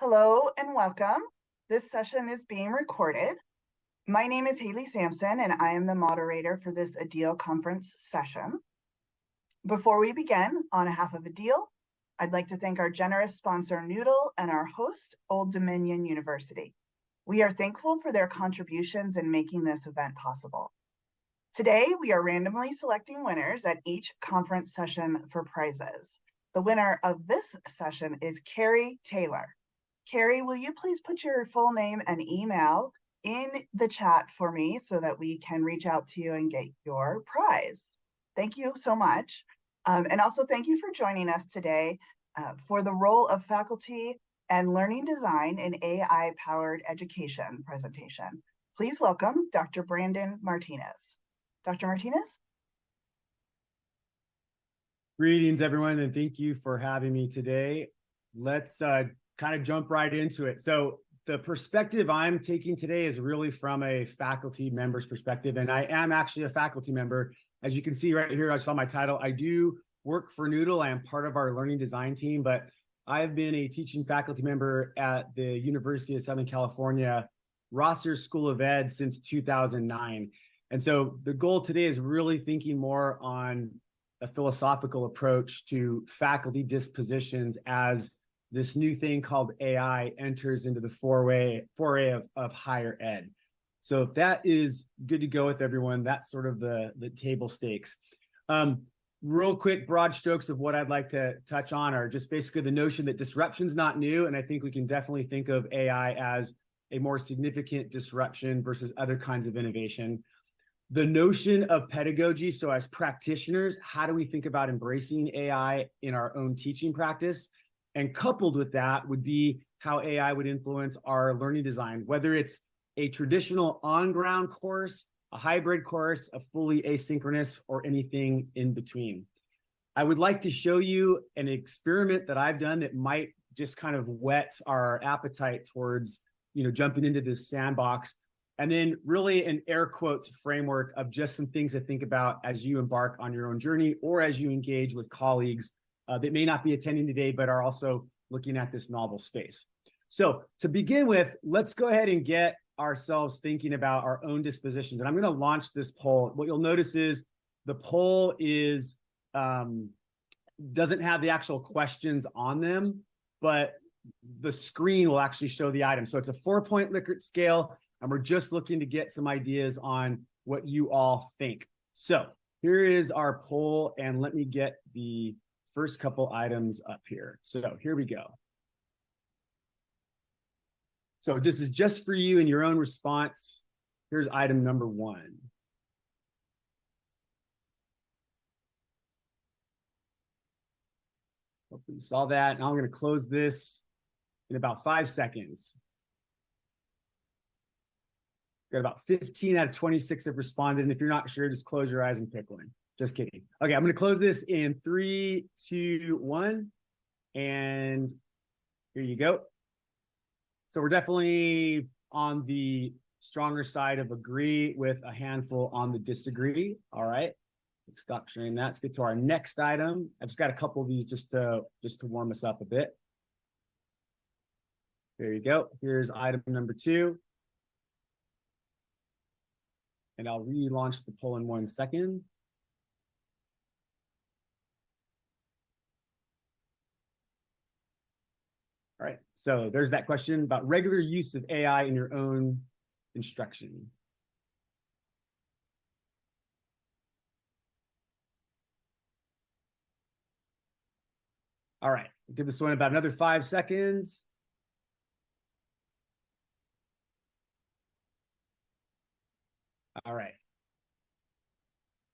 Hello and welcome. This session is being recorded. My name is Haley Sampson and I am the moderator for this ADEIL conference session. Before we begin, on behalf of ADEIL, I'd like to thank our generous sponsor Noodle and our host, Old Dominion University. We are thankful for their contributions in making this event possible. Today, we are randomly selecting winners at each conference session for prizes. The winner of this session is Carrie Taylor. Carrie, will you please put your full name and email in the chat for me so that we can reach out to you and get your prize? Thank you so much. And also thank you for joining us today for the role of faculty and learning design in AI-powered education presentation. Please welcome Dr. Brandon Martinez. Dr. Martinez? Greetings, everyone, and thank you for having me today. Let's kind of jump right into it. So the perspective I'm taking today is really from a faculty member's perspective, and I am actually a faculty member. As you can see right here, I saw my title. I do work for Noodle. I am part of our learning design team, but I have been a teaching faculty member at the University of Southern California Rosser School of Ed since 2009. And so the goal today is really thinking more on a philosophical approach to faculty dispositions as this new thing called AI enters into the foray of higher ed. So if that is good to go with everyone, that's sort of the table stakes. Real quick, broad strokes of what I'd like to touch on are just basically the notion that disruption's not new, and I think we can definitely think of AI as a more significant disruption versus other kinds of innovation. The notion of pedagogy, so as practitioners, how do we think about embracing AI in our own teaching practice? And coupled with that would be how AI would influence our learning design, whether it's a traditional on-ground course, a hybrid course, a fully asynchronous, or anything in between. I would like to show you an experiment that I've done that might just kind of whet our appetite towards, jumping into this sandbox. And then really an air quotes framework of just some things to think about as you embark on your own journey or as you engage with colleagues that may not be attending today, but are also looking at this novel space. So to begin with, let's go ahead and get ourselves thinking about our own dispositions. And I'm going to launch this poll. What you'll notice is the poll is doesn't have the actual questions on them, but the screen will actually show the item. So it's a 4-point Likert scale, and we're just looking to get some ideas on what you all think. So here is our poll, and let me get the first couple items up here. So here we go. So this is just for you in your own response. Here's item number 1. Hopefully you saw that. And I'm going to close this in about 5 seconds. Got about 15 out of 26 have responded. And if you're not sure, just close your eyes and pick one. Just kidding. Okay, I'm going to close this in 3, 2, 1. And here you go. So we're definitely on the stronger side of agree with a handful on the disagree. All right, let's stop sharing that. Let's get to our next item. I've just got a couple of these just to warm us up a bit. There you go. Here's item number 2. And I'll relaunch the poll in 1 second. All right, so there's that question about regular use of AI in your own instruction. All right, I'll give this one about another 5 seconds. All right.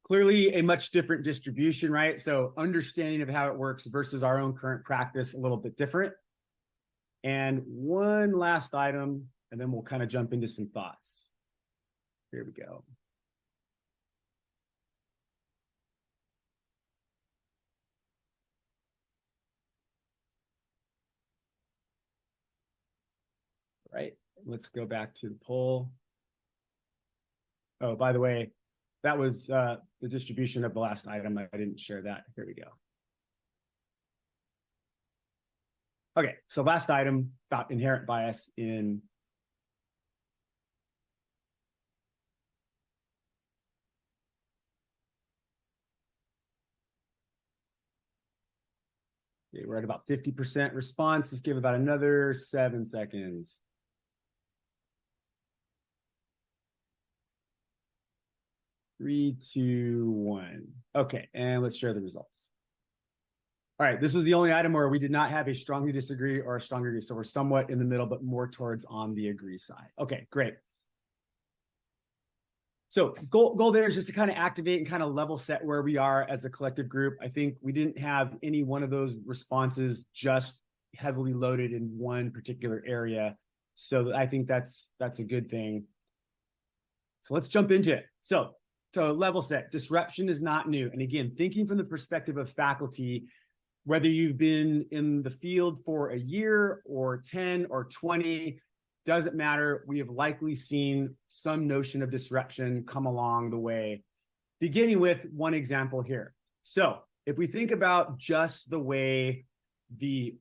Clearly a much different distribution, right? So understanding of how it works versus our own current practice, a little bit different. And one last item, and then we'll kind of jump into some thoughts. Here we go. All right, let's go back to the poll. Oh, by the way, that was the distribution of the last item. I didn't share that. Here we go. Okay, so last item about inherent bias in okay, we're at about 50% response. Let's give about another 7 seconds. Three, two, one. Okay, and let's share the results. All right, this was the only item where we did not have a strongly disagree or a strong agree. So we're somewhat in the middle, but more towards on the agree side. Okay, great. So goal there is just to kind of activate and kind of level set where we are as a collective group. I think we didn't have any one of those responses just heavily loaded in one particular area. So I think that's a good thing. So let's jump into it. So to level set, disruption is not new. And again, thinking from the perspective of faculty, whether you've been in the field for a year or 10 or 20, doesn't matter. We have likely seen some notion of disruption come along the way, beginning with one example here. So if we think about just the way the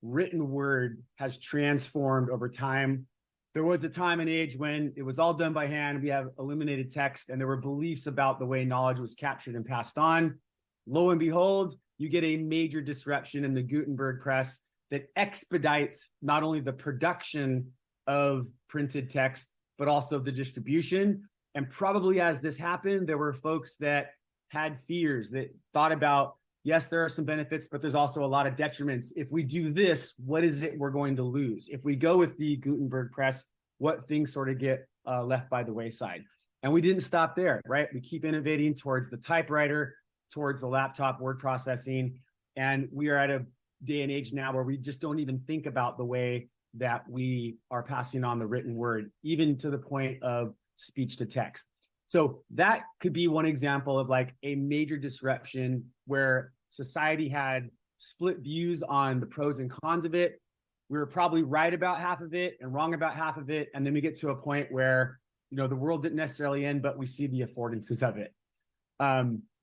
written word has transformed over time, there was a time and age when it was all done by hand. We have eliminated text, and there were beliefs about the way knowledge was captured and passed on. Lo and behold, you get a major disruption in the Gutenberg press that expedites not only the production of printed text, but also the distribution. And probably as this happened, there were folks that had fears, that thought about, yes, there are some benefits, but there's also a lot of detriments. If we do this, what is it we're going to lose? If we go with the Gutenberg press, what things sort of get left by the wayside? And we didn't stop there, right? We keep innovating towards the typewriter, towards the laptop word processing. And we are at a day and age now where we just don't even think about the way that we are passing on the written word, even to the point of speech to text. So that could be one example of like a major disruption where society had split views on the pros and cons of it. We were probably right about half of it and wrong about half of it. And then we get to a point where, you know, the world didn't necessarily end, but we see the affordances of it.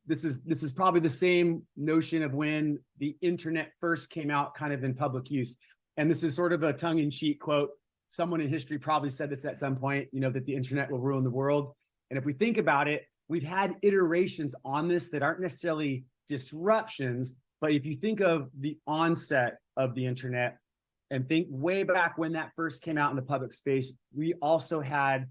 This is probably the same notion of when the internet first came out kind of in public use. And this is sort of a tongue-in-cheek quote. Someone in history probably said this at some point, you know, that the internet will ruin the world. And if we think about it, we've had iterations on this that aren't necessarily disruptions, but if you think of the onset of the internet and think way back when that first came out in the public space, we also had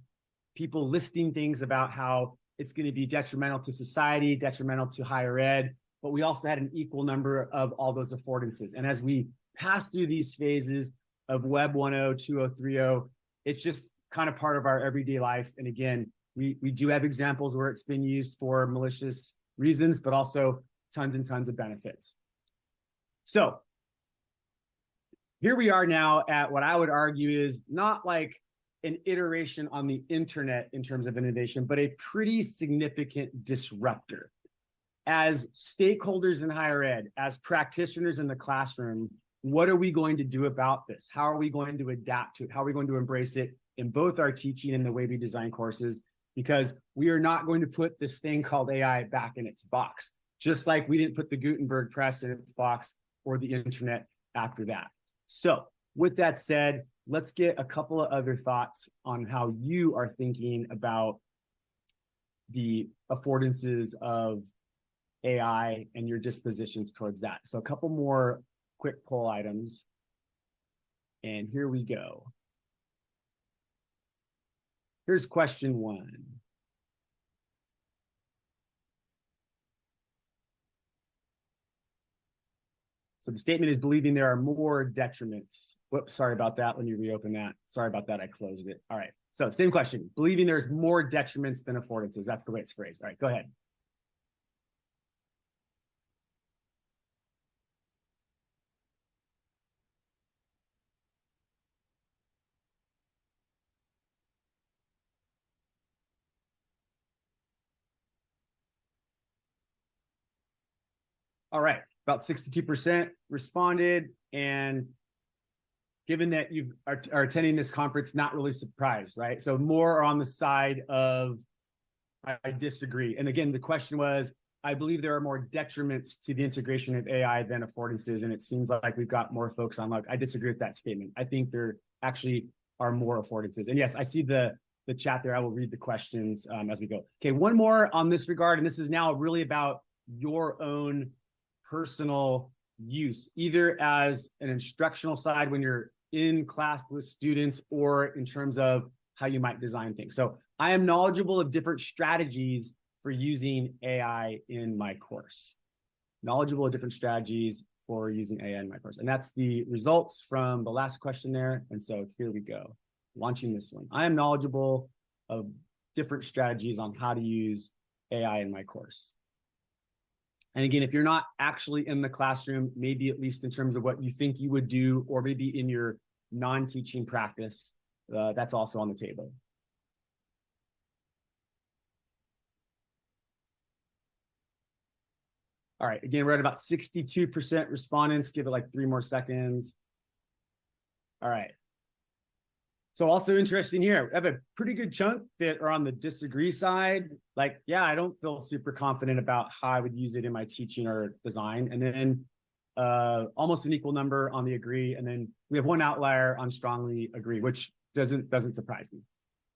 people listing things about how it's going to be detrimental to society, detrimental to higher ed, but we also had an equal number of all those affordances. And as we pass through these phases of Web 1.0, 2.0, 3.0, it's just kind of part of our everyday life. And again, we do have examples where it's been used for malicious reasons, but also tons and tons of benefits. So here we are now at what I would argue is not like an iteration on the internet in terms of innovation, but a pretty significant disruptor. As stakeholders in higher ed, as practitioners in the classroom, what are we going to do about this? How are we going to adapt to it? How are we going to embrace it in both our teaching and the way we design courses? Because we are not going to put this thing called AI back in its box, just like we didn't put the Gutenberg press in its box or the internet after that. So with that said, let's get a couple of other thoughts on how you are thinking about the affordances of AI and your dispositions towards that. So a couple more quick poll items. And here we go. Here's question 1. So the statement is believing there are more detriments. Whoops, sorry about that. When you reopen that, sorry about that, I closed it. All right, so same question. Believing there's more detriments than affordances. That's the way it's phrased. All right, go ahead. All right, about 62% responded, and given that you are attending this conference, not really surprised, right? So more are on the side of I disagree. And again, the question was, I believe there are more detriments to the integration of AI than affordances. And it seems like we've got more folks on luck. I disagree with that statement. I think there actually are more affordances. And yes, I see the chat there. I will read the questions as we go. Okay, one more on this regard. And this is now really about your own personal use, either as an instructional side when you're in class with students or in terms of how you might design things. So I am knowledgeable of different strategies for using AI in my course. Knowledgeable of different strategies for using AI in my course. And that's the results from the last question there. And so here we go, launching this one. I am knowledgeable of different strategies on how to use AI in my course. And again, if you're not actually in the classroom, maybe at least in terms of what you think you would do, or maybe in your non-teaching practice, that's also on the table. All right, again, we're at about 62% respondents. Give it like 3 more seconds. All right. So also interesting here, I have a pretty good chunk that are on the disagree side. Like, yeah, I don't feel super confident about how I would use it in my teaching or design. And then almost an equal number on the agree. And then we have one outlier on strongly agree, which doesn't surprise me.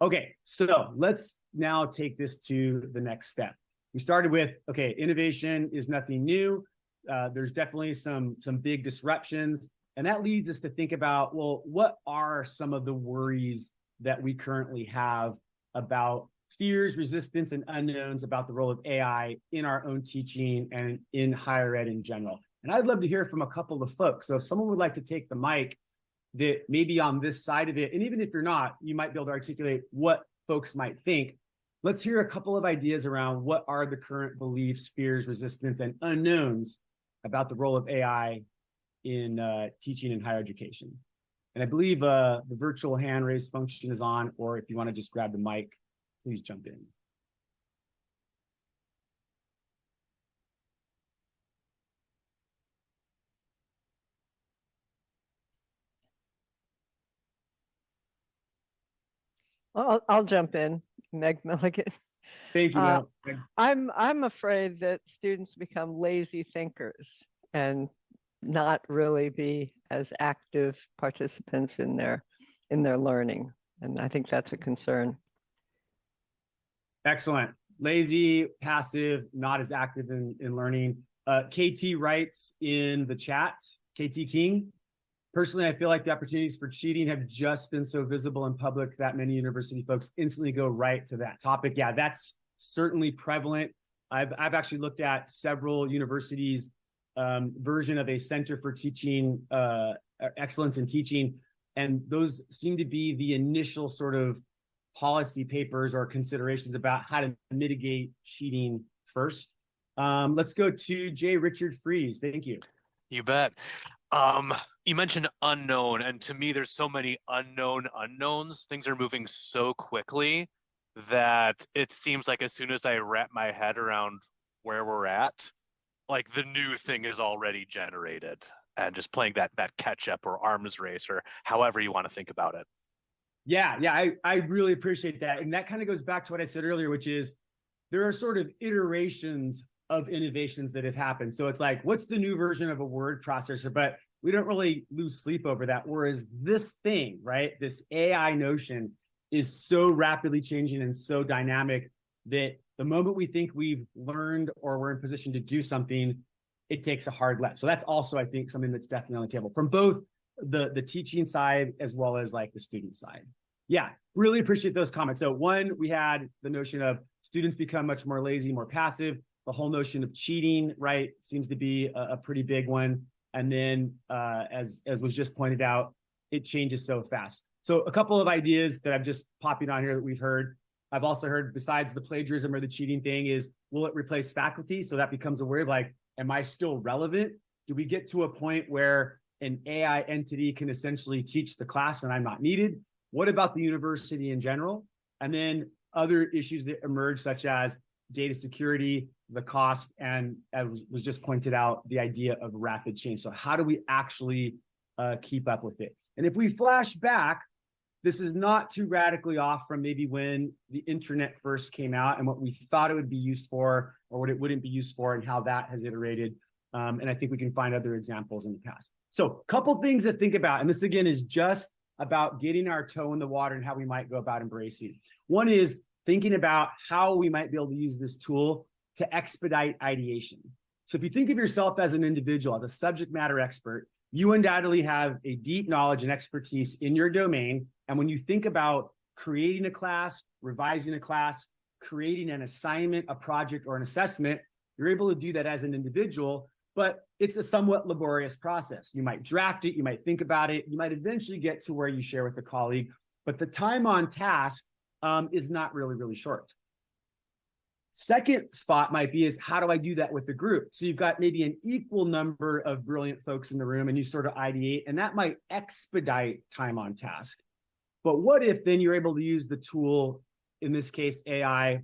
Okay, so let's now take this to the next step. We started with, okay, innovation is nothing new. There's definitely some big disruptions. And that leads us to think about, well, what are some of the worries that we currently have about fears, resistance, and unknowns about the role of AI in our own teaching and in higher ed in general? And I'd love to hear from a couple of folks. So if someone would like to take the mic that maybe on this side of it, and even if you're not, you might be able to articulate what folks might think. Let's hear a couple of ideas around what are the current beliefs, fears, resistance, and unknowns about the role of AI in teaching in higher education. And I believe the virtual hand raise function is on, or if you want to just grab the mic, please jump in. I'll jump in, Meg Milligan. Thank you, Mel. I'm afraid that students become lazy thinkers and not really be as active participants in their learning. And I think that's a concern. Excellent. Lazy, passive, not as active in learning. KT writes in the chat, KT King, personally, I feel like the opportunities for cheating have just been so visible in public that many university folks instantly go right to that topic. Yeah, that's certainly prevalent. I've actually looked at several universities' version of a Center for Teaching Excellence in Teaching, and those seem to be the initial sort of policy papers or considerations about how to mitigate cheating first. Let's go to J. Richard Fries. Thank you. You bet. You mentioned unknown, and to me, there's so many unknown unknowns. Things are moving so quickly that it seems like as soon as I wrap my head around where we're at, like the new thing is already generated, and just playing that catch up or arms race or however you want to think about it. Yeah, I really appreciate that. And that kind of goes back to what I said earlier, which is there are sort of iterations of innovations that have happened. So it's like, what's the new version of a word processor? But we don't really lose sleep over that. Whereas this thing, right, this AI notion is so rapidly changing and so dynamic that the moment we think we've learned or we're in position to do something, it takes a hard left. So that's also, I think, something that's definitely on the table from both the teaching side as well as like the student side. Yeah, really appreciate those comments. So one, we had the notion of students become much more lazy, more passive. The whole notion of cheating, right, seems to be a pretty big one. And then as was just pointed out, it changes so fast. So a couple of ideas that I'm just popping on here that we've heard. I've also heard, besides the plagiarism or the cheating thing, is will it replace faculty? So that becomes a worry of like, am I still relevant? Do we get to a point where an AI entity can essentially teach the class and I'm not needed? What about the university in general? And then other issues that emerge, such as data security, the cost, and as was just pointed out, the idea of rapid change. So how do we actually keep up with it? And if we flash back this is not too radically off from maybe when the internet first came out and what we thought it would be used for or what it wouldn't be used for and how that has iterated. And I think we can find other examples in the past. So a couple things to think about, and this again is just about getting our toe in the water and how we might go about embracing. One is thinking about how we might be able to use this tool to expedite ideation. So if you think of yourself as an individual, as a subject matter expert, you undoubtedly have a deep knowledge and expertise in your domain. And when you think about creating a class, revising a class, creating an assignment, a project, or an assessment, you're able to do that as an individual, but it's a somewhat laborious process. You might draft it, you might think about it, you might eventually get to where you share with a colleague, but the time on task is not really short. Second spot might be is how do I do that with the group? So you've got maybe an equal number of brilliant folks in the room and you sort of ideate, and that might expedite time on task. But what if then you're able to use the tool, in this case, AI,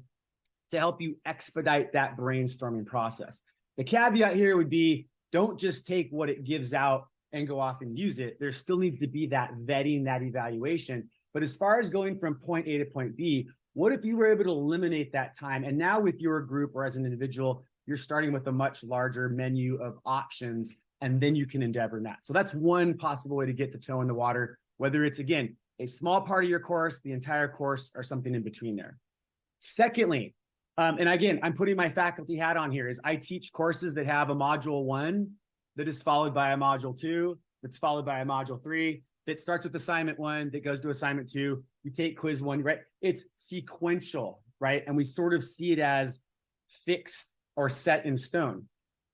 to help you expedite that brainstorming process? The caveat here would be, don't just take what it gives out and go off and use it. There still needs to be that vetting, that evaluation. But as far as going from point A to point B, what if you were able to eliminate that time? And now with your group or as an individual, you're starting with a much larger menu of options, and then you can endeavor in that. So that's one possible way to get the toe in the water, whether it's, again, a small part of your course, the entire course, or something in between there. Secondly, and again, I'm putting my faculty hat on here, is I teach courses that have a module 1 that is followed by a module 2, that's followed by a module 3, that starts with assignment 1, that goes to assignment 2, you take quiz 1, right? It's sequential, right? And we sort of see it as fixed or set in stone.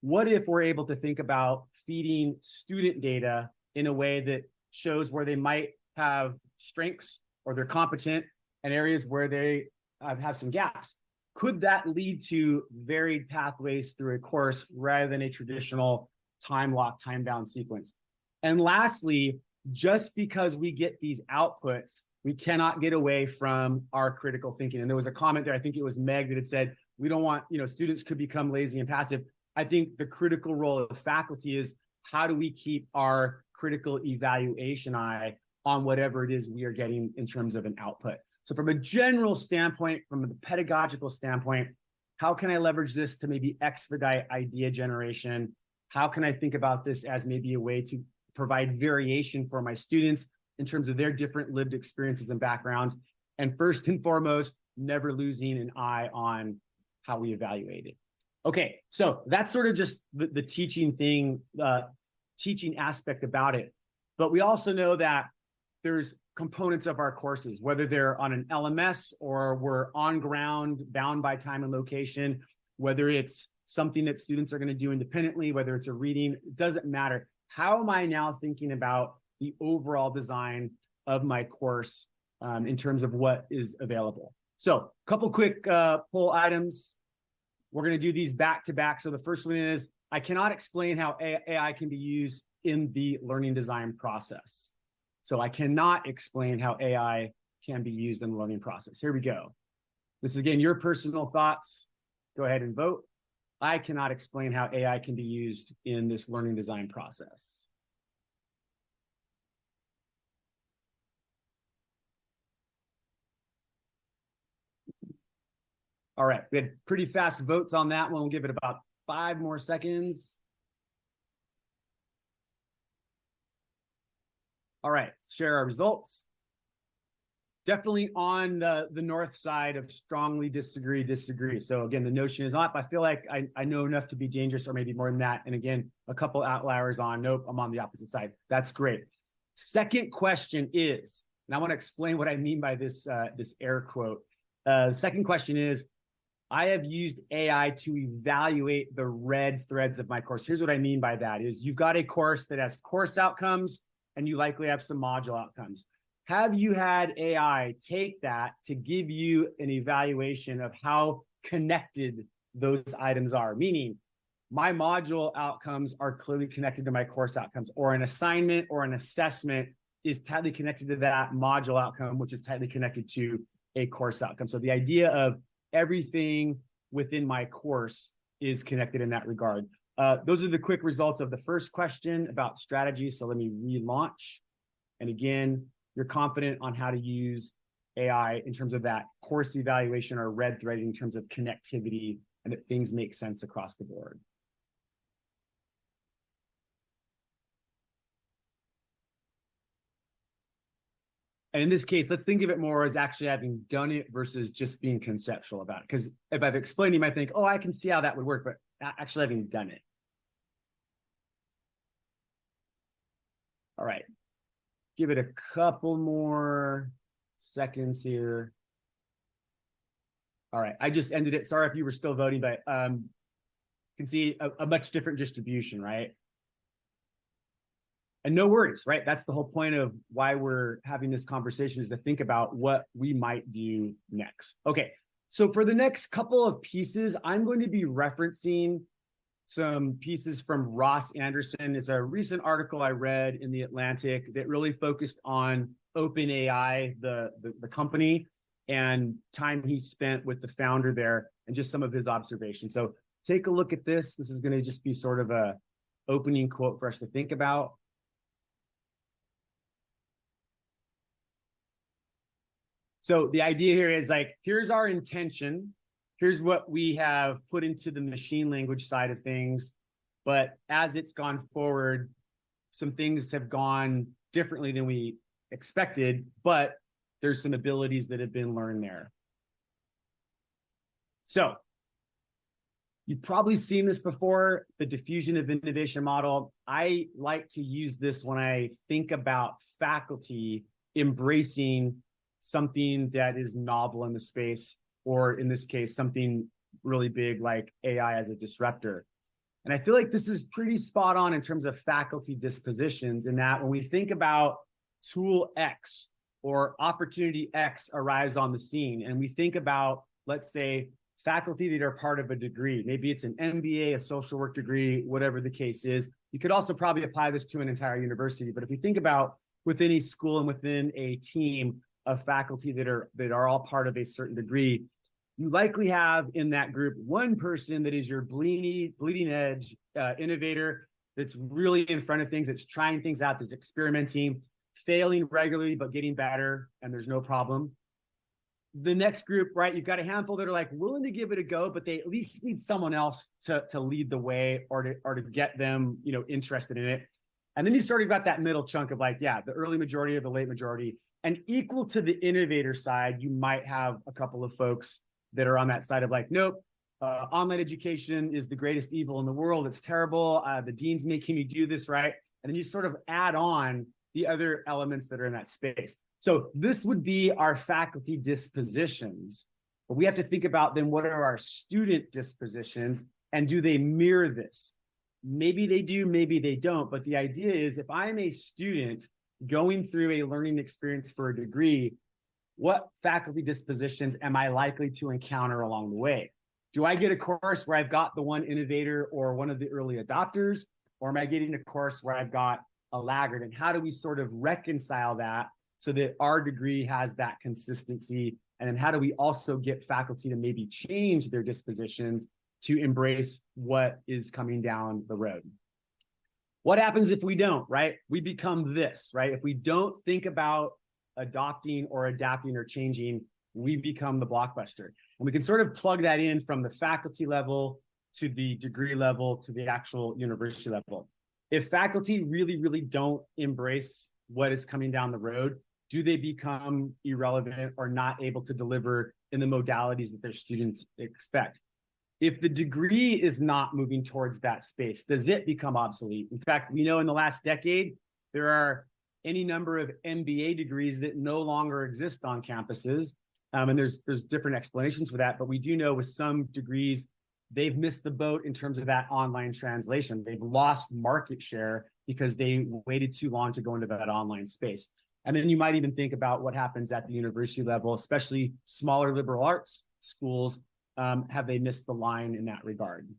What if we're able to think about feeding student data in a way that shows where they might have strengths or they're competent and areas where they have some gaps? Could that lead to varied pathways through a course rather than a traditional time-locked, time-bound sequence? And lastly, just because we get these outputs, we cannot get away from our critical thinking. And there was a comment there, I think it was Meg, that had said, we don't want, students could become lazy and passive. I think the critical role of faculty is, how do we keep our critical evaluation eye on whatever it is we are getting in terms of an output? So from a general standpoint, from a pedagogical standpoint, how can I leverage this to maybe expedite idea generation? How can I think about this as maybe a way to provide variation for my students in terms of their different lived experiences and backgrounds? And first and foremost, never losing an eye on how we evaluate it. Okay, so that's sort of just the teaching thing, teaching aspect about it. But we also know that there's components of our courses, whether they're on an LMS or we're on ground, bound by time and location, whether it's something that students are going to do independently, whether it's a reading, it doesn't matter. How am I now thinking about the overall design of my course in terms of what is available? So a couple quick poll items. We're going to do these back to back. So the first one is, I cannot explain how AI can be used in the learning design process. So I cannot explain how AI can be used in the learning process. Here we go. This is, again, your personal thoughts. Go ahead and vote. I cannot explain how AI can be used in this learning design process. All right, we had pretty fast votes on that one. We'll give it about 5 more seconds. All right, share our results. Definitely on the north side of strongly disagree. So again, the notion is not, I feel like I know enough to be dangerous, or maybe more than that. And again, a couple outliers on, nope, I'm on the opposite side. That's great. Second question is, and I want to explain what I mean by this, this air quote. The second question is, I have used AI to evaluate the red threads of my course. Here's what I mean by that is, you've got a course that has course outcomes, and you likely have some module outcomes. Have you had AI take that to give you an evaluation of how connected those items are? Meaning, my module outcomes are clearly connected to my course outcomes, or an assignment or an assessment is tightly connected to that module outcome, which is tightly connected to a course outcome. So the idea of everything within my course is connected in that regard. Those are the quick results of the first question about strategy. So let me relaunch. And again, you're confident on how to use AI in terms of that course evaluation or red threading in terms of connectivity, and that things make sense across the board. And in this case, let's think of it more as actually having done it versus just being conceptual about it. Because if I've explained, you might think, oh, I can see how that would work, but actually having done it. All right. Give it a couple more seconds here. All right. I just ended it. Sorry if you were still voting, but you can see a much different distribution, right? And no worries, right? That's the whole point of why we're having this conversation, is to think about what we might do next. Okay, so for the next couple of pieces, I'm going to be referencing some pieces from Ross Anderson. It's a recent article I read in The Atlantic that really focused on OpenAI, the company, and time he spent with the founder there and just some of his observations. So take a look at this. This is going to just be sort of a opening quote for us to think about. So the idea here is like, here's our intention. Here's what we have put into the machine language side of things. But as it's gone forward, some things have gone differently than we expected, but there's some abilities that have been learned there. So you've probably seen this before, the diffusion of innovation model. I like to use this when I think about faculty embracing something that is novel in the space, or in this case, something really big like AI as a disruptor. And I feel like this is pretty spot on in terms of faculty dispositions, in that when we think about tool X or opportunity X arrives on the scene, and we think about, let's say, faculty that are part of a degree, maybe it's an MBA, a social work degree, whatever the case is. You could also probably apply this to an entire university, but if we think about within a school and within a team of faculty that are all part of a certain degree, you likely have in that group one person that is your bleeding edge innovator, that's really in front of things, that's trying things out, that's experimenting, failing regularly, but getting better, and there's no problem. The next group, right, you've got a handful that are like willing to give it a go, but they at least need someone else to lead the way, or to get them, interested in it. And then you sort of got that middle chunk of like, yeah, the early majority or the late majority. And equal to the innovator side, you might have a couple of folks that are on that side of like, nope, online education is the greatest evil in the world. It's terrible. The dean's making me do this, right? And then you sort of add on the other elements that are in that space. So this would be our faculty dispositions. But we have to think about then, what are our student dispositions, and do they mirror this? Maybe they do, maybe they don't. But the idea is, if I'm a student going through a learning experience for a degree, what faculty dispositions am I likely to encounter along the way? Do I get a course where I've got the one innovator or one of the early adopters, or am I getting a course where I've got a laggard? And how do we sort of reconcile that so that our degree has that consistency? And then how do we also get faculty to maybe change their dispositions to embrace what is coming down the road? What happens if we don't, right? We become this, right? If we don't think about adopting or adapting or changing, we become the blockbuster. And we can sort of plug that in from the faculty level to the degree level to the actual university level. If faculty really, really don't embrace what is coming down the road, do they become irrelevant or not able to deliver in the modalities that their students expect? If the degree is not moving towards that space, does it become obsolete? In fact, we know in the last decade, there are any number of MBA degrees that no longer exist on campuses. And there's different explanations for that, but we do know with some degrees, they've missed the boat in terms of that online translation. They've lost market share because they waited too long to go into that online space. And then you might even think about what happens at the university level, especially smaller liberal arts schools. Have they missed the line in that regard?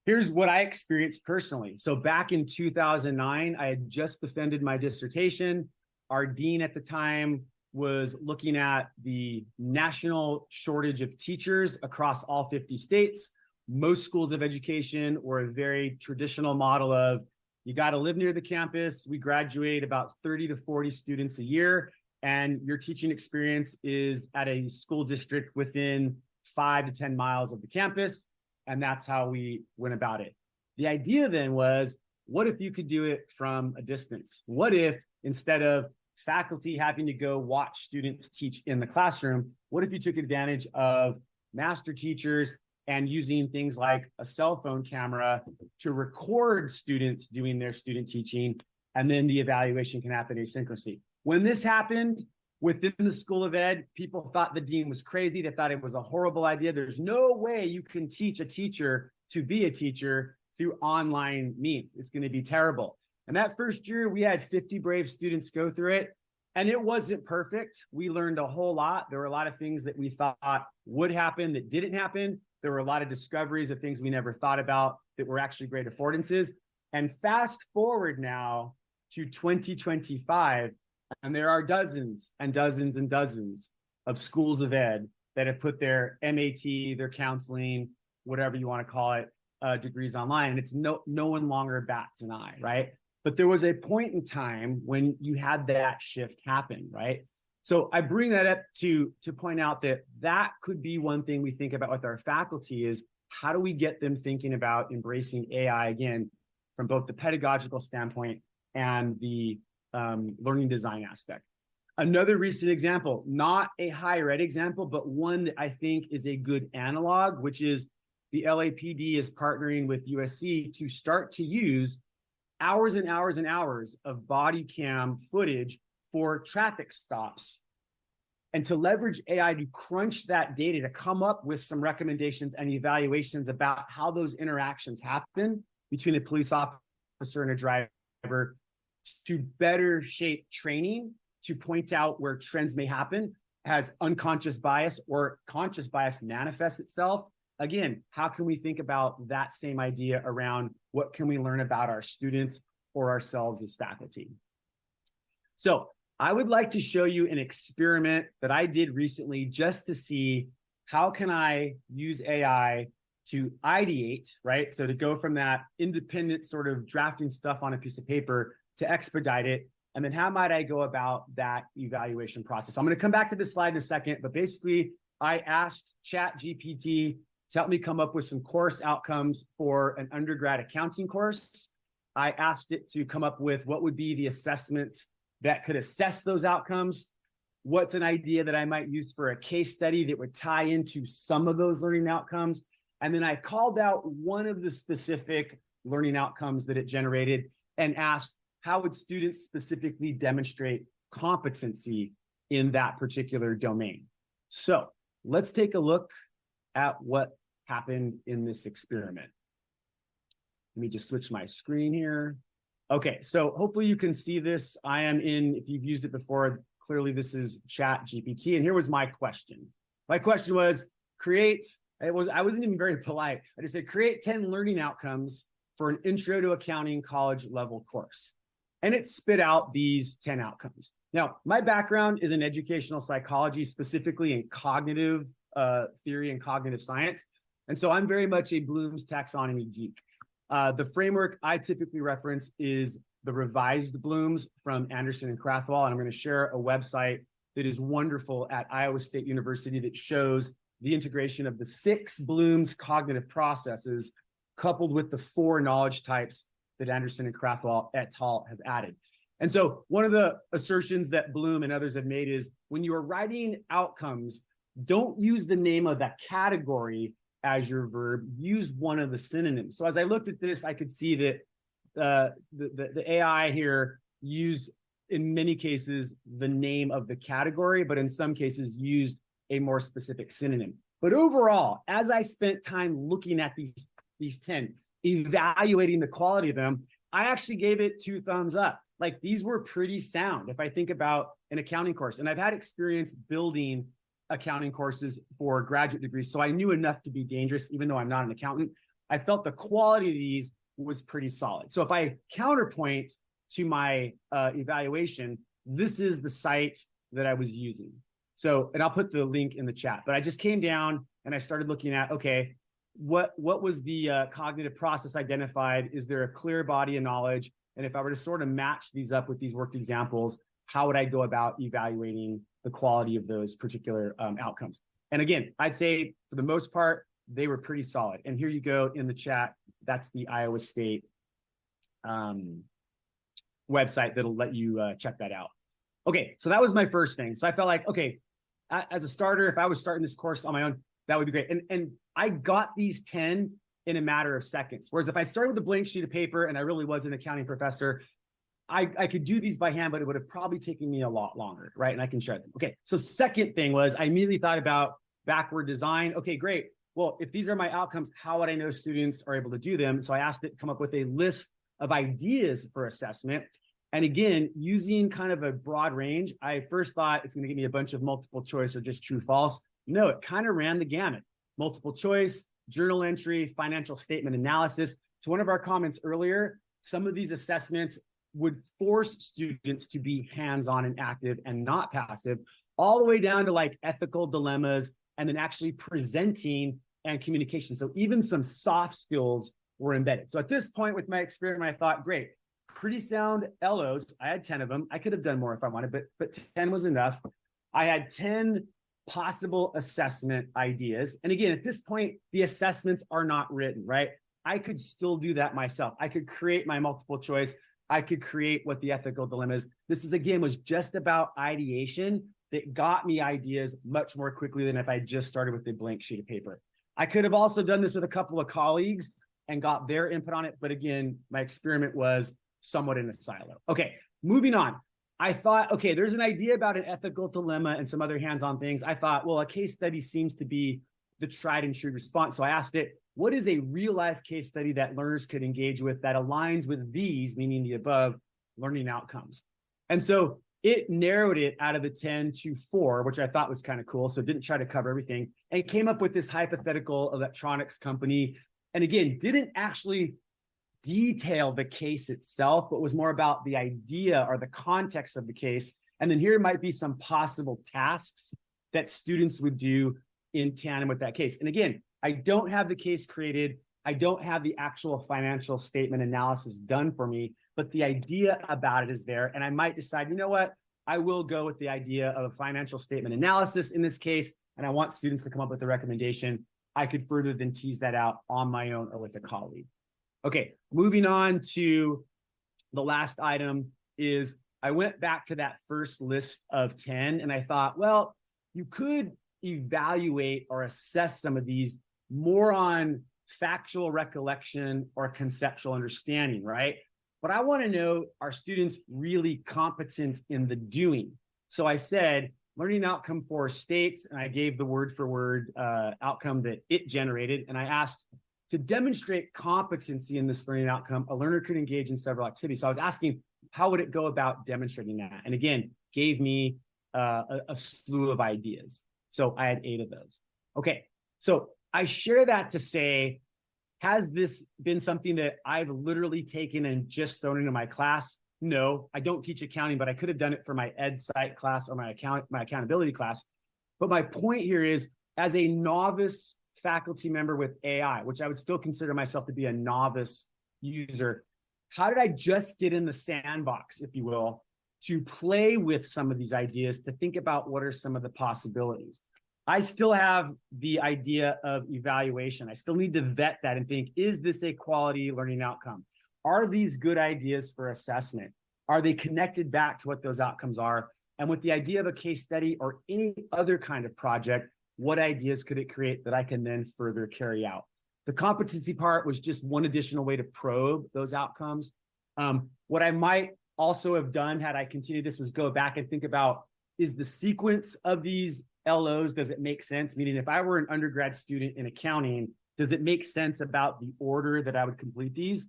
Here's what I experienced personally. So back in 2009, I had just defended my dissertation. Our dean at the time was looking at the national shortage of teachers across all 50 states. Most schools of education were a very traditional model of You got to live near the campus. We graduate about 30 to 40 students a year, and your teaching experience is at a school district within 5 to 10 miles of the campus. And that's how we went about it. The idea then was, what if you could do it from a distance? What if instead of faculty having to go watch students teach in the classroom, what if you took advantage of master teachers and using things like a cell phone camera to record students doing their student teaching, and then the evaluation can happen asynchronously? When this happened within the School of Ed, people thought the dean was crazy. They thought it was a horrible idea. There's no way you can teach a teacher to be a teacher through online means. It's going to be terrible. And that first year, we had 50 brave students go through it, and it wasn't perfect. We learned a whole lot. There were a lot of things that we thought would happen that didn't happen. There were a lot of discoveries of things we never thought about that were actually great affordances. And fast forward now to 2025, and there are dozens and dozens and dozens of schools of ed that have put their MAT, their counseling, whatever you want to call it, degrees online. And it's no one longer bats an eye, right? But there was a point in time when you had that shift happen, right? So I bring that up to point out that that could be one thing we think about with our faculty is, how do we get them thinking about embracing AI again from both the pedagogical standpoint and the learning design aspect. Another recent example, not a higher ed example, but one that I think is a good analog, which is the LAPD is partnering with USC to start to use hours and hours and hours of body cam footage for traffic stops, and to leverage AI to crunch that data to come up with some recommendations and evaluations about how those interactions happen between a police officer and a driver to better shape training, to point out where trends may happen as unconscious bias or conscious bias manifests itself. Again, how can we think about that same idea around what can we learn about our students or ourselves as faculty? So I would like to show you an experiment that I did recently just to see how can I use AI to ideate, right? So to go from that independent sort of drafting stuff on a piece of paper to expedite it. And then how might I go about that evaluation process? I'm going to come back to this slide in a second, but basically I asked ChatGPT to help me come up with some course outcomes for an undergrad accounting course. I asked it to come up with what would be the assessments that could assess those outcomes. What's an idea that I might use for a case study that would tie into some of those learning outcomes? And then I called out one of the specific learning outcomes that it generated and asked, how would students specifically demonstrate competency in that particular domain? So let's take a look at what happened in this experiment. Let me just switch my screen here. Okay, so hopefully you can see this. I am in, if you've used it before, clearly this is ChatGPT. And here was my question. My question was I wasn't even very polite. I just said, create 10 learning outcomes for an intro to accounting college level course. And it spit out these 10 outcomes. Now, my background is in educational psychology, specifically in cognitive theory and cognitive science. And so I'm very much a Bloom's taxonomy geek. The framework I typically reference is the revised Bloom's from Anderson and Krathwohl. And I'm going to share a website that is wonderful at Iowa State University that shows the integration of the 6 Bloom's cognitive processes coupled with the 4 knowledge types that Anderson and Krathwohl et al. Have added. And so one of the assertions that Bloom and others have made is when you are writing outcomes, don't use the name of that category as your verb, use one of the synonyms. So as I looked at this, I could see that the AI here used, in many cases, the name of the category, but in some cases used a more specific synonym. But overall, as I spent time looking at these 10, evaluating the quality of them, I actually gave it 2 thumbs up. Like, these were pretty sound if I think about an accounting course. And I've had experience building accounting courses for graduate degrees, so I knew enough to be dangerous, even though I'm not an accountant. I felt the quality of these was pretty solid. So if I counterpoint to my evaluation, this is the site that I was using. So, and I'll put the link in the chat, but I just came down and I started looking at, okay, what was the cognitive process identified? Is there a clear body of knowledge? And if I were to sort of match these up with these worked examples, how would I go about evaluating the quality of those particular outcomes? And again, I'd say for the most part, they were pretty solid. And here you go in the chat. That's the Iowa State website that'll let you check that out. Okay, so that was my first thing. So I felt like, okay, as a starter, if I was starting this course on my own, that would be great. And I got these 10 in a matter of seconds. Whereas if I started with a blank sheet of paper and I really was an accounting professor, I could do these by hand, but it would have probably taken me a lot longer, right? And I can share them. Okay, so second thing was I immediately thought about backward design. Okay, great. Well, if these are my outcomes, how would I know students are able to do them? So I asked it to come up with a list of ideas for assessment. And again, using kind of a broad range, I first thought it's going to give me a bunch of multiple choice or just true, false. No, it kind of ran the gamut. Multiple choice, journal entry, financial statement analysis. To one of our comments earlier, some of these assessments would force students to be hands-on and active and not passive, all the way down to like ethical dilemmas and then actually presenting and communication. So even some soft skills were embedded. So at this point with my experiment, I thought, great, pretty sound LOs. I had 10 of them. I could have done more if I wanted, but 10 was enough. I had 10 possible assessment ideas. And again, at this point, the assessments are not written, right? I could still do that myself. I could create my multiple choice. I could create what the ethical dilemma is. This is, again, was just about ideation that got me ideas much more quickly than if I just started with a blank sheet of paper. I could have also done this with a couple of colleagues and got their input on it. But again, my experiment was somewhat in a silo. Okay, moving on. I thought, okay, there's an idea about an ethical dilemma and some other hands-on things. I thought, well, a case study seems to be the tried and true response. So I asked it, what is a real life case study that learners could engage with that aligns with these, meaning the above, learning outcomes? And so it narrowed it out of the 10 to 4, which I thought was kind of cool. So it didn't try to cover everything. And it came up with this hypothetical electronics company. And again, didn't actually detail the case itself, but was more about the idea or the context of the case. And then here might be some possible tasks that students would do in tandem with that case. And again, I don't have the case created. I don't have the actual financial statement analysis done for me, but the idea about it is there. And I might decide, you know what, I will go with the idea of a financial statement analysis in this case. And I want students to come up with a recommendation. I could further then tease that out on my own or with a colleague. Okay, moving on to the last item is I went back to that first list of 10 and I thought, well, you could evaluate or assess some of these more on factual recollection or conceptual understanding, right? But I want to know, are students really competent in the doing? So I said, learning outcome 4 states, and I gave the word for word outcome that it generated. And I asked, to demonstrate competency in this learning outcome, a learner could engage in several activities. So I was asking, how would it go about demonstrating that? And again, gave me a slew of ideas. So I had 8 of those. Okay, so I share that to say, has this been something that I've literally taken and just thrown into my class? No, I don't teach accounting, but I could have done it for my ed psych class or my accountability class. But my point here is, as a novice faculty member with AI, which I would still consider myself to be a novice user, how did I just get in the sandbox, if you will, to play with some of these ideas, to think about what are some of the possibilities? I still have the idea of evaluation. I still need to vet that and think, is this a quality learning outcome? Are these good ideas for assessment? Are they connected back to what those outcomes are? And with the idea of a case study or any other kind of project, what ideas could it create that I can then further carry out? The competency part was just one additional way to probe those outcomes. What I might also have done had I continued this was go back and think about, is the sequence of these LOs, does it make sense? Meaning if I were an undergrad student in accounting, does it make sense about the order that I would complete these?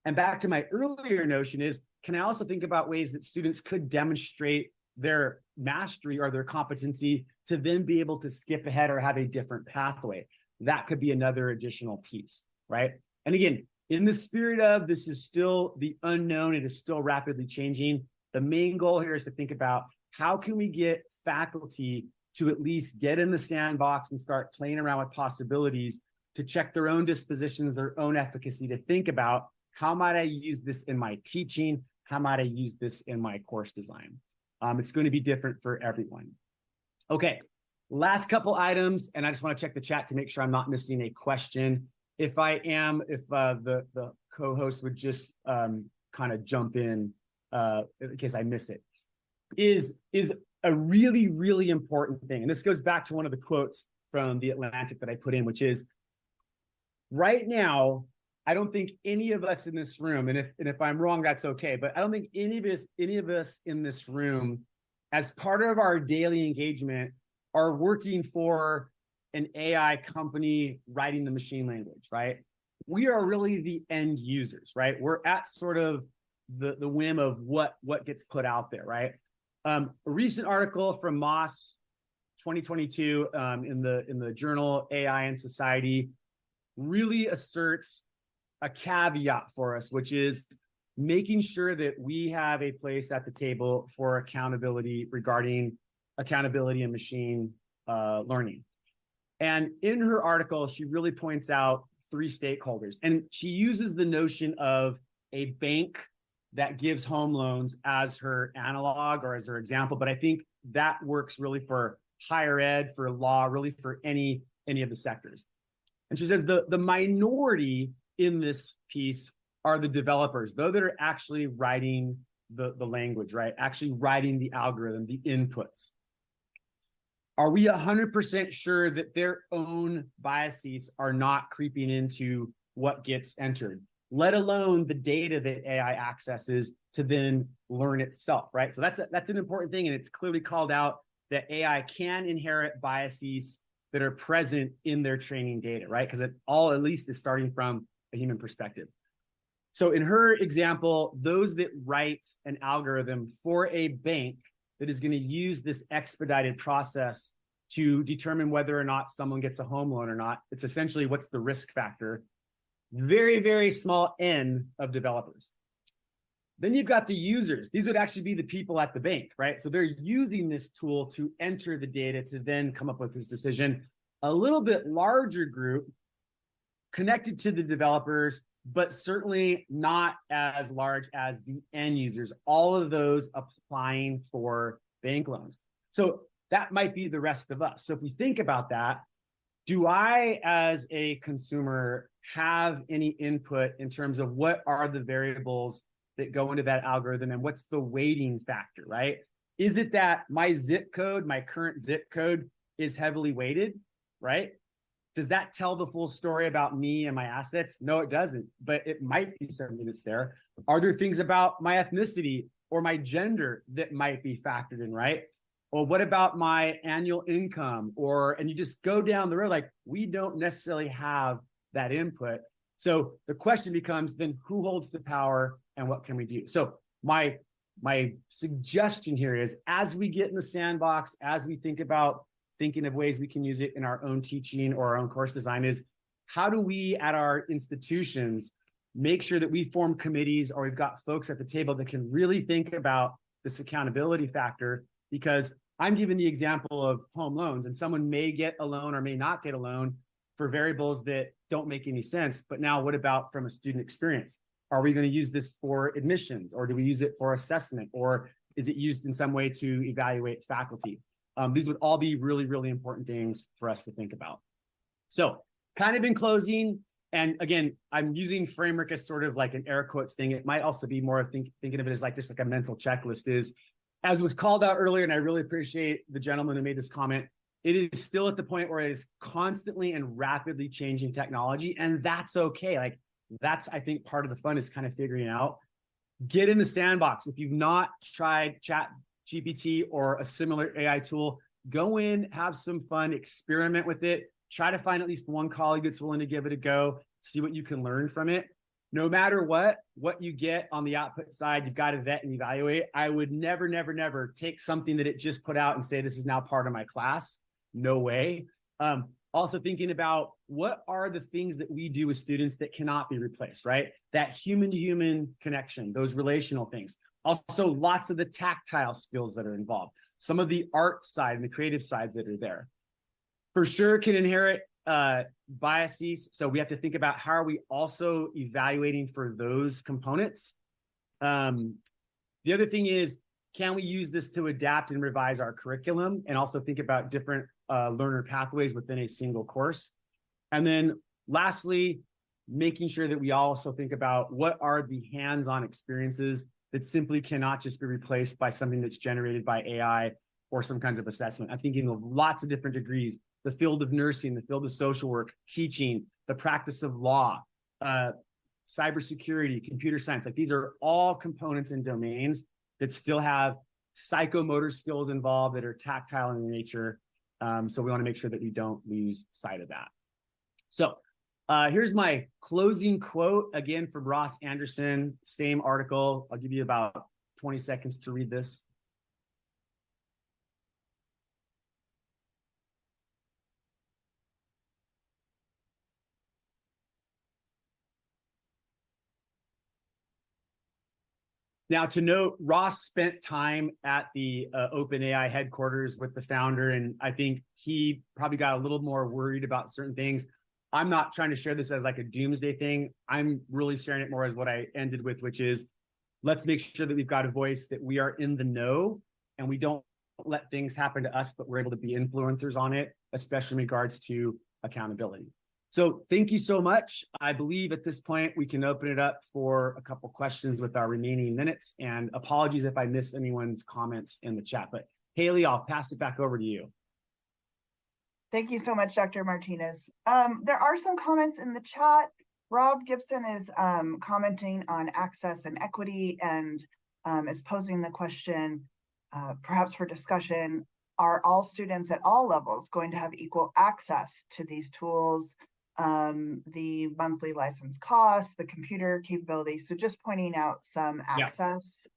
And back to my earlier notion is, can I also think about ways that students could demonstrate their mastery or their competency to then be able to skip ahead or have a different pathway? That could be another additional piece, right? And again, in the spirit of this is still the unknown, it is still rapidly changing. The main goal here is to think about how can we get faculty to at least get in the sandbox and start playing around with possibilities to check their own dispositions, their own efficacy, to think about how might I use this in my teaching? How might I use this in my course design? It's going to be different for everyone. Okay, last couple items, and I just want to check the chat to make sure I'm not missing a question. If I am, if the co-host would just kind of jump in case I miss it, is a really, really important thing. And this goes back to one of the quotes from The Atlantic that I put in, which is, right now, I don't think any of us in this room, and if I'm wrong, that's okay, but I don't think any of us in this room, as part of our daily engagement, are working for an AI company writing the machine language, right? We are really the end users, right? We're at sort of the whim of what gets put out there, right? A recent article from Moss 2022 in the journal AI and Society really asserts a caveat for us, which is making sure that we have a place at the table for accountability regarding accountability and machine learning. And in her article, she really points out 3 stakeholders, and she uses the notion of a bank that gives home loans as her analog or as her example, but I think that works really for higher ed, for law, really for any of the sectors. And she says the minority in this piece are the developers, those that are actually writing the language, right? Actually writing the algorithm, the inputs. Are we 100% sure that their own biases are not creeping into what gets entered, let alone the data that AI accesses to then learn itself, right? So that's an important thing, and it's clearly called out that AI can inherit biases that are present in their training data, right? Because it all at least is starting from a human perspective. So in her example, those that write an algorithm for a bank that is going to use this expedited process to determine whether or not someone gets a home loan or not, it's essentially what's the risk factor. Very, very small N of developers. Then you've got the users. These would actually be the people at the bank, right? So they're using this tool to enter the data to then come up with this decision. A little bit larger group connected to the developers, but certainly not as large as the end users, all of those applying for bank loans. So that might be the rest of us. So if we think about that, do I, as a consumer, have any input in terms of what are the variables that go into that algorithm and what's the weighting factor, right? Is it that my zip code, my current zip code, is heavily weighted, right? Does that tell the full story about me and my assets? No, it doesn't, but it might be something that's there. Are there things about my ethnicity or my gender that might be factored in, right? Or what about my annual income? And you just go down the road, like, we don't necessarily have that input. So the question becomes, then who holds the power and what can we do? So my suggestion here is, as we get in the sandbox, as we think about thinking of ways we can use it in our own teaching or our own course design, is how do we at our institutions make sure that we form committees or we've got folks at the table that can really think about this accountability factor? Because I'm giving the example of home loans, and someone may get a loan or may not get a loan for variables that don't make any sense. But now what about from a student experience? Are we going to use this for admissions, or do we use it for assessment, or is it used in some way to evaluate faculty? These would all be really, really important things for us to think about. So kind of in closing, and again, I'm using framework as sort of like an air quotes thing. It might also be more thinking of it as like just like a mental checklist is, as was called out earlier, and I really appreciate the gentleman who made this comment, it is still at the point where it is constantly and rapidly changing technology, and that's okay. Like, that's, I think, part of the fun is kind of figuring out. Get in the sandbox. If you've not tried ChatGPT or a similar AI tool, go in, have some fun, experiment with it, try to find at least one colleague that's willing to give it a go, see what you can learn from it. No matter what you get on the output side, you've got to vet and evaluate. I would never, never, never take something that it just put out and say, this is now part of my class. No way. Also thinking about what are the things that we do with students that cannot be replaced, right? That human-to-human connection, those relational things. Also, lots of the tactile skills that are involved. Some of the art side and the creative sides that are there. For sure can inherit biases. So we have to think about how are we also evaluating for those components. The other thing is, can we use this to adapt and revise our curriculum and also think about different learner pathways within a single course? And then lastly, making sure that we also think about what are the hands-on experiences that simply cannot just be replaced by something that's generated by AI or some kinds of assessment. I'm thinking of lots of different degrees, the field of nursing, the field of social work, teaching, the practice of law, cybersecurity, computer science. Like these are all components and domains that still have psychomotor skills involved that are tactile in nature. So we want to make sure that we don't lose sight of that. So here's my closing quote, again, from Ross Anderson, same article. I'll give you about 20 seconds to read this. Now, to note, Ross spent time at the OpenAI headquarters with the founder, and I think he probably got a little more worried about certain things. I'm not trying to share this as like a doomsday thing. I'm really sharing it more as what I ended with, which is let's make sure that we've got a voice, that we are in the know, and we don't let things happen to us, but we're able to be influencers on it, especially in regards to accountability. So thank you so much. I believe at this point, we can open it up for a couple questions with our remaining minutes, and apologies if I missed anyone's comments in the chat, but Haley, I'll pass it back over to you. Thank you so much, Dr. Martinez. There are some comments in the chat. Rob Gibson is commenting on access and equity and is posing the question, perhaps for discussion, are all students at all levels going to have equal access to these tools, the monthly license costs, the computer capabilities? So just pointing out some access,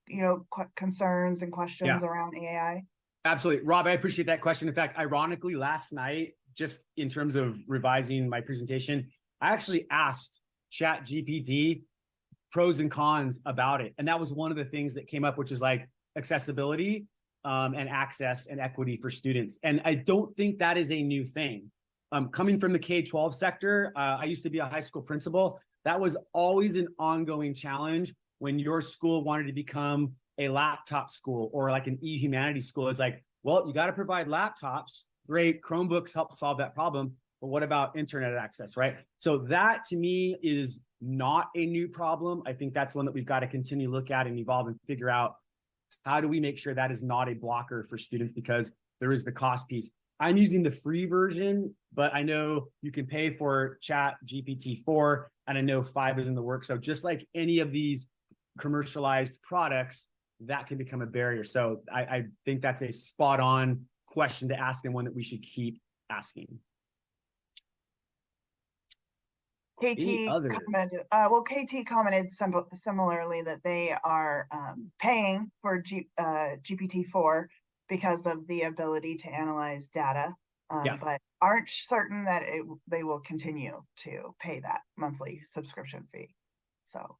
concerns and questions around AI. Absolutely. Rob, I appreciate that question. In fact, ironically, last night, just in terms of revising my presentation, I actually asked ChatGPT pros and cons about it. And that was one of the things that came up, which is like accessibility and access and equity for students. And I don't think that is a new thing. Coming from the K-12 sector, I used to be a high school principal. That was always an ongoing challenge when your school wanted to become a laptop school or like an e-humanities school. It's like, well, you got to provide laptops. Great, Chromebooks help solve that problem. But what about internet access, right? So that to me is not a new problem. I think that's one that we've got to continue to look at and evolve and figure out how do we make sure that is not a blocker for students, because there is the cost piece. I'm using the free version, but I know you can pay for ChatGPT 4, and I know 5 is in the works. So just like any of these commercialized products, that can become a barrier. So I think that's a spot on question to ask, and one that we should keep asking. KT commented, KT commented similarly that they are paying for GPT-4 because of the ability to analyze data, but aren't certain that they will continue to pay that monthly subscription fee. So,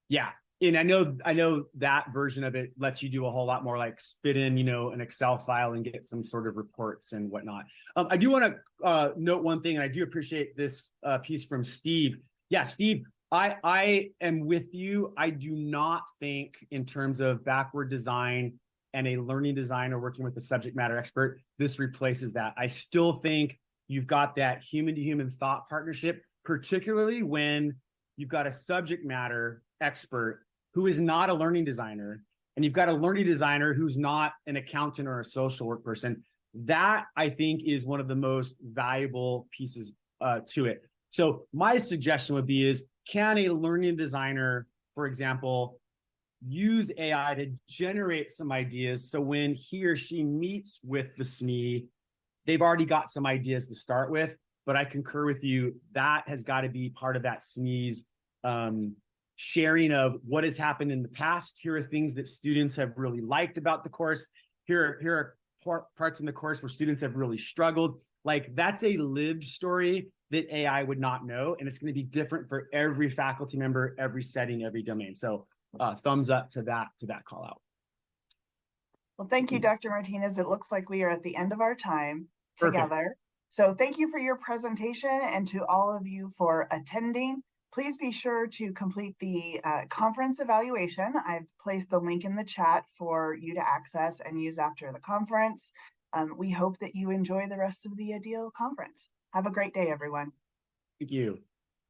yeah. And I know that version of it lets you do a whole lot more, like spit in, an Excel file and get some sort of reports and whatnot. I do want to note one thing, and I do appreciate this piece from Steve. Yeah, Steve, I am with you. I do not think in terms of backward design and a learning designer working with a subject matter expert, this replaces that. I still think you've got that human-to-human thought partnership, particularly when you've got a subject matter expert who is not a learning designer, and you've got a learning designer who's not an accountant or a social work person. That, I think, is one of the most valuable pieces to it. So my suggestion would be can a learning designer, for example, use AI to generate some ideas, so when he or she meets with the SME, they've already got some ideas to start with. But I concur with you, that has got to be part of that SME's sharing of what has happened in the past. Here are things that students have really liked about the course. Here are parts in the course where students have really struggled. Like, that's a lived story that AI would not know, and it's going to be different for every faculty member, every setting, every domain. So thumbs up to that call out. Well, thank you, Dr. Martinez. It looks like we are at the end of our time together. So thank you for your presentation, and to all of you for attending. Please be sure to complete the conference evaluation. I've placed the link in the chat for you to access and use after the conference. We hope that you enjoy the rest of the ADEIL conference. Have a great day, everyone. Thank you.